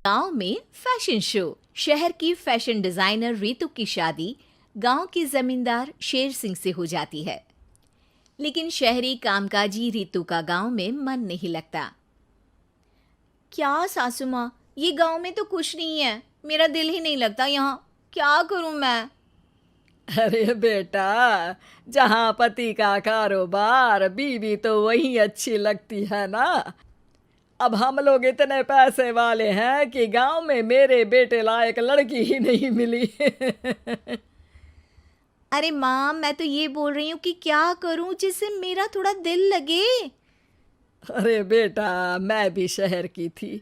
गांव में fashion show. शहर की फैशन डिजाइनर रितु की शादी गांव के जमींदार शेर सिंह से हो जाती है। लेकिन शहरी कामकाजी रितु का गांव में मन नहीं लगता। क्या सासू माँ, ये गांव में तो कुछ नहीं है, मेरा दिल ही नहीं लगता यहाँ, क्या करूं मैं। अरे बेटा, जहाँ पति का कारोबार बीवी तो वही अच्छी लगती है ना। अब हम लोग इतने पैसे वाले हैं कि गांव में मेरे बेटे लायक लड़की ही नहीं मिली। अरे माँ, मैं तो ये बोल रही हूँ कि क्या करूं जिससे मेरा थोड़ा दिल लगे। अरे बेटा, मैं भी शहर की थी।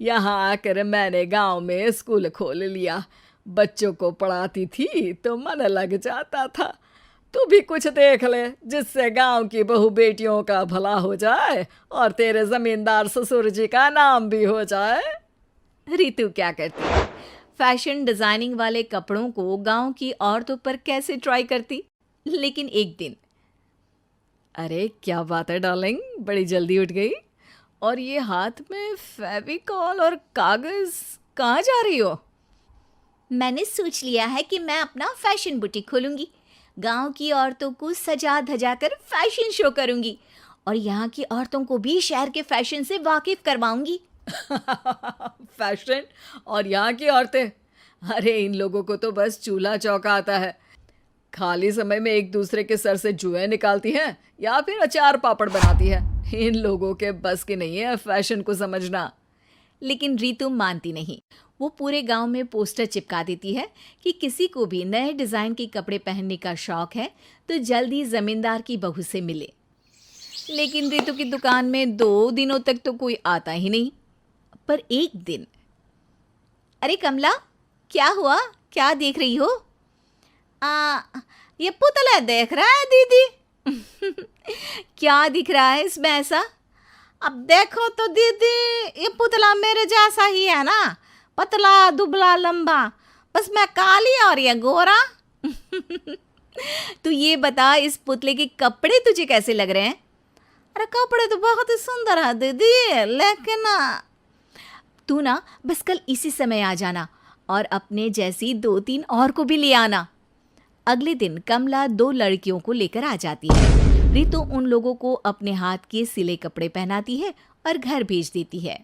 यहाँ आकर मैंने गांव में स्कूल खोल लिया। बच्चों को पढ़ाती थी तो मन लग जाता था। तू भी कुछ देख ले जिससे गांव की बहू बेटियों का भला हो जाए और तेरे जमींदार ससुर जी का नाम भी हो जाए। रितु क्या करती, फैशन डिजाइनिंग वाले कपड़ों को गांव की औरतों पर कैसे ट्राई करती। लेकिन एक दिन, अरे क्या बात है डार्लिंग, बड़ी जल्दी उठ गई। और ये हाथ में फेविकॉल और कागज, कहाँ जा रही हो? मैंने सोच लिया है कि मैं अपना फैशन बुटीक खोलूंगी। गांव की औरतों को सजा धजा कर फैशन शो करूंगी और यहाँ की औरतों को भी शहर के फैशन से वाकिफ करवाऊंगी। फैशन और यहाँ की औरतें, अरे इन लोगों को तो बस चूल्हा चौका आता है। खाली समय में एक दूसरे के सर से जुएं निकालती हैं या फिर अचार पापड़ बनाती है। इन लोगों के बस की नहीं है फैशन को समझना। लेकिन रितु मानती नहीं। वो पूरे गांव में पोस्टर चिपका देती है कि किसी को भी नए डिजाइन के कपड़े पहनने का शौक है तो जल्दी जमींदार की बहू से मिले। लेकिन रितु की दुकान में 2 दिनों तक तो कोई आता ही नहीं। पर एक दिन, अरे कमला, क्या हुआ, क्या देख रही हो? ये पुतला देख रहा है दीदी। क्या दिख रहा है इसमें ऐसा? अब देखो तो दीदी, ये पुतला मेरे जैसा ही है ना, पतला दुबला लंबा, बस मैं काली और ये गोरा। तू ये बता, इस पुतले के कपड़े तुझे कैसे लग रहे हैं? अरे कपड़े तो बहुत ही सुंदर है दीदी, लेकिन तू ना बस कल इसी समय आ जाना और अपने जैसी 2-3 और को भी ले आना। अगले दिन कमला 2 लड़कियों को लेकर आ जाती है। रितु उन लोगों को अपने हाथ के सिले कपड़े पहनाती है और घर भेज देती है।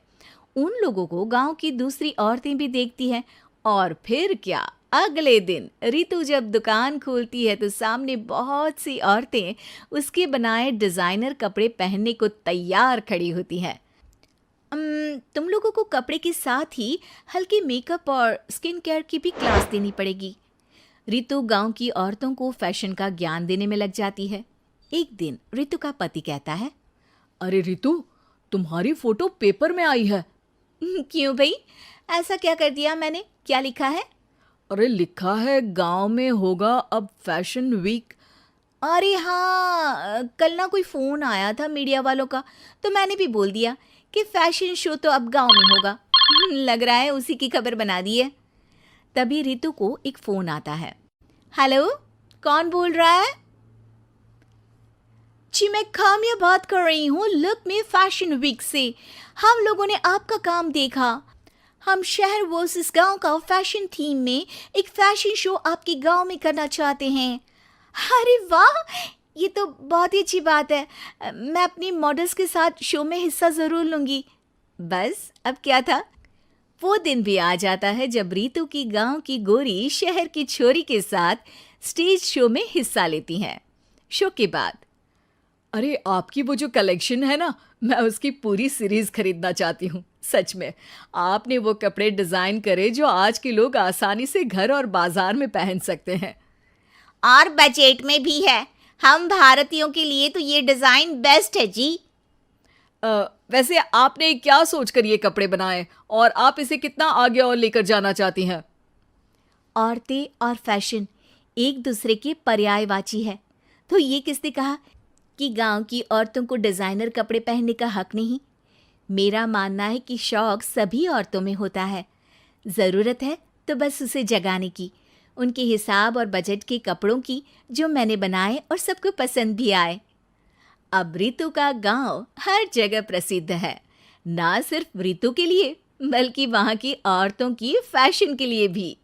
उन लोगों को गांव की दूसरी औरतें भी देखती हैं। और फिर क्या, अगले दिन रितु जब दुकान खोलती है तो सामने बहुत सी औरतें उसके बनाए डिजाइनर कपड़े पहनने को तैयार खड़ी होती हैं। तुम लोगों को कपड़े के साथ ही हल्के मेकअप और स्किन केयर की भी क्लास देनी पड़ेगी। रितु गांव की औरतों को फैशन का ज्ञान देने में लग जाती है। एक दिन रितु का पति कहता है, अरे रितु, तुम्हारी फोटो पेपर में आई है। क्यों भाई, ऐसा क्या कर दिया मैंने, क्या लिखा है? अरे लिखा है गांव में होगा अब फैशन वीक। अरे हाँ, कल ना कोई फ़ोन आया था मीडिया वालों का, तो मैंने भी बोल दिया कि फैशन शो तो अब गांव में होगा। लग रहा है उसी की खबर बना दी है। तभी रितु को एक फ़ोन आता है। हेलो, कौन बोल रहा है? जी मैं काम्या बात कर रही हूँ लुक में फैशन वीक से। हम लोगों ने आपका काम देखा। हम शहर वर्सेस गांव का फैशन थीम में एक फैशन शो आपके गांव में करना चाहते हैं। अरे वाह, ये तो बहुत ही अच्छी बात है। मैं अपनी मॉडल्स के साथ शो में हिस्सा ज़रूर लूँगी। बस अब क्या था, वो दिन भी आ जाता है जब रितु की गांव की गोरी शहर की छोरी के साथ स्टेज शो में हिस्सा लेती हैं। शो के बाद, अरे आपकी वो जो कलेक्शन है ना, मैं उसकी पूरी सीरीज खरीदना चाहती हूँ। सच में आपने वो कपड़े डिजाइन करे जो आज के लोग आसानी से घर और बाजार में पहन सकते हैं। और बजट में भी है। हम भारतीयों के लिए तो ये डिज़ाइन बेस्ट है जी। वैसे आपने क्या सोचकर ये कपड़े बनाए और आप इसे कितना आगे और लेकर जाना चाहती हैं? औरतें और फैशन एक दूसरे के पर्यायवाची है। तो ये किसने कहा कि गांव की औरतों को डिज़ाइनर कपड़े पहनने का हक नहीं? मेरा मानना है कि शौक सभी औरतों में होता है। ज़रूरत है तो बस उसे जगाने की, उनके हिसाब और बजट के कपड़ों की जो मैंने बनाए और सबको पसंद भी आए। अब रितु का गांव हर जगह प्रसिद्ध है, ना सिर्फ रितु के लिए बल्कि वहाँ की औरतों की फैशन के लिए भी।